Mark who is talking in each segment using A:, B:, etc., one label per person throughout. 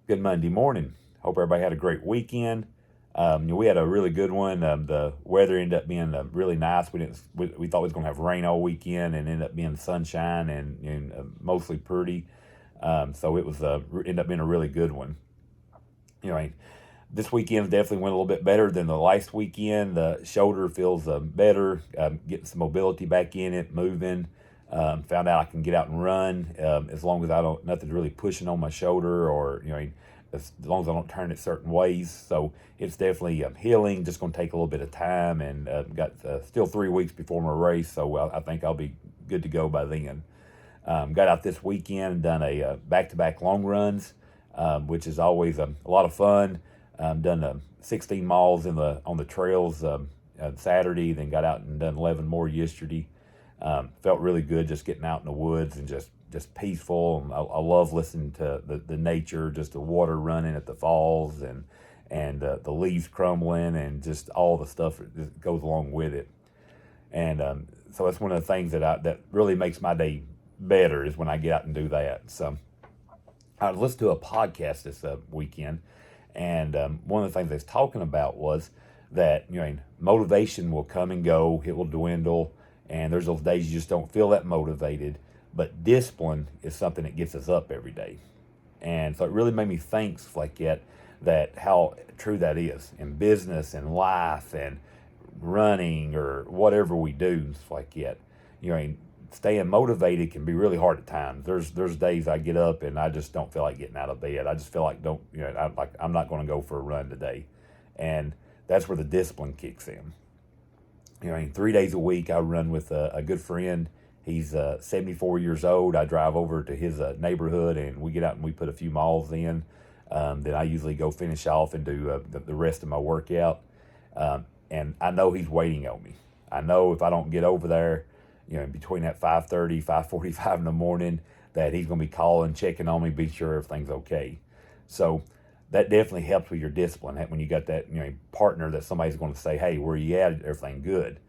A: Good Monday morning. Hope everybody had a great weekend. We had a really good one. The weather ended up being really nice. We thought we was going to have rain all weekend, and ended up being sunshine and mostly pretty. So it was ended up being a really good one. You know, this weekend definitely went a little bit better than the last weekend. The shoulder feels better. Getting some mobility back in it, moving. Found out I can get out and run as long as I don't nothing's really pushing on my shoulder, or as long as I don't turn it certain ways. So it's definitely healing. Just going to take a little bit of time, and got still 3 weeks before my race, so I think I'll be good to go by then. Got out this weekend and done a back-to-back long runs, which is always a lot of fun. Done 16 miles on the trails Saturday, then got out and done 11 more yesterday. Felt really good just getting out in the woods and just peaceful. And I love listening to the nature, just the water running at the falls, and the leaves crumbling, and just all the stuff that goes along with it. And so that's one of the things that really makes my day better, is when I get out and do that. So I listened to a podcast this weekend, and one of the things they was talking about was that motivation will come and go, it will dwindle, and there's those days you just don't feel that motivated. But discipline is something that gets us up every day. And so it really made me think like that how true that is in business and life and running or whatever we do and stuff like that. Staying motivated can be really hard at times. There's days I get up and I just don't feel like getting out of bed. I just feel like I'm not going to go for a run today, and that's where the discipline kicks in. 3 days a week I run with a good friend. He's 74 years old. I drive over to his neighborhood, and we get out and we put a few miles in. Then I usually go finish off and do the rest of my workout. And I know he's waiting on me. I know if I don't get over there, between that 5:30, 5:45 in the morning, that he's going to be calling, checking on me, be sure everything's okay. So that definitely helps with your discipline. When you got that partner that somebody's going to say, hey, where you at? Everything good?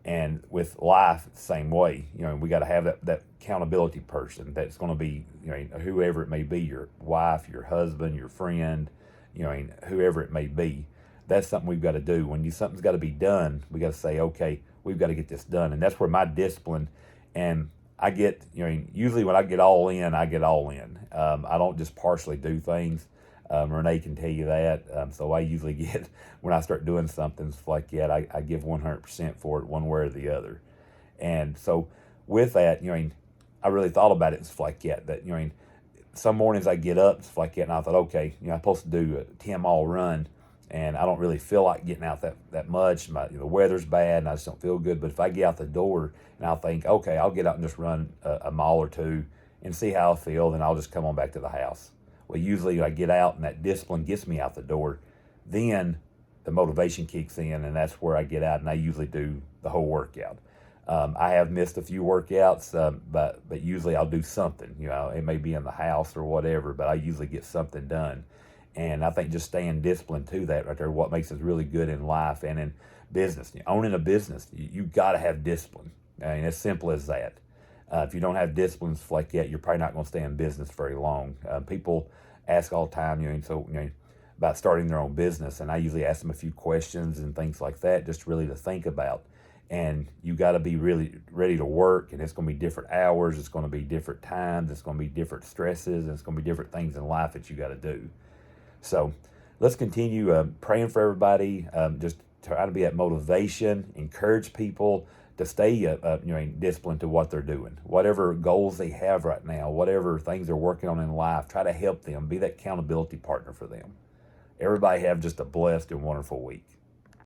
A: And with life, it's the same way. We got to have that accountability person that's going to be, whoever it may be, your wife, your husband, your friend, whoever it may be. That's something we've got to do. When something's got to be done, we got to say, okay, we've got to get this done. And that's where my discipline, and I get, usually when I get all in, I get all in. I don't just partially do things. Renee can tell you that. So I usually get, when I start doing something like that, I give 100% for it, one way or the other. And so with that, I really thought about it and stuff like that, some mornings I get up and stuff like that, and I thought, okay, I'm supposed to do a 10-mile run, and I don't really feel like getting out that much. The weather's bad, and I just don't feel good. But if I get out the door and I'll think, okay, I'll get out and just run a mile or two and see how I feel, then I'll just come on back to the house. Well, usually I get out and that discipline gets me out the door. Then the motivation kicks in, and that's where I get out, and I usually do the whole workout. I have missed a few workouts, but usually I'll do something. It may be in the house or whatever, but I usually get something done. And I think just staying disciplined to that right there, what makes us really good in life and in business. Owning a business, you got to have discipline. I mean, as simple as that. If you don't have disciplines like that, you're probably not going to stay in business very long. People ask all the time, about starting their own business, and I usually ask them a few questions and things like that, just really to think about. And you got to be really ready to work, and it's going to be different hours, it's going to be different times, it's going to be different stresses, and it's going to be different things in life that you got to do. So let's continue praying for everybody. Just try to be that motivation, encourage people to stay disciplined to what they're doing. Whatever goals they have right now, whatever things they're working on in life, try to help them. Be that accountability partner for them. Everybody have just a blessed and wonderful week.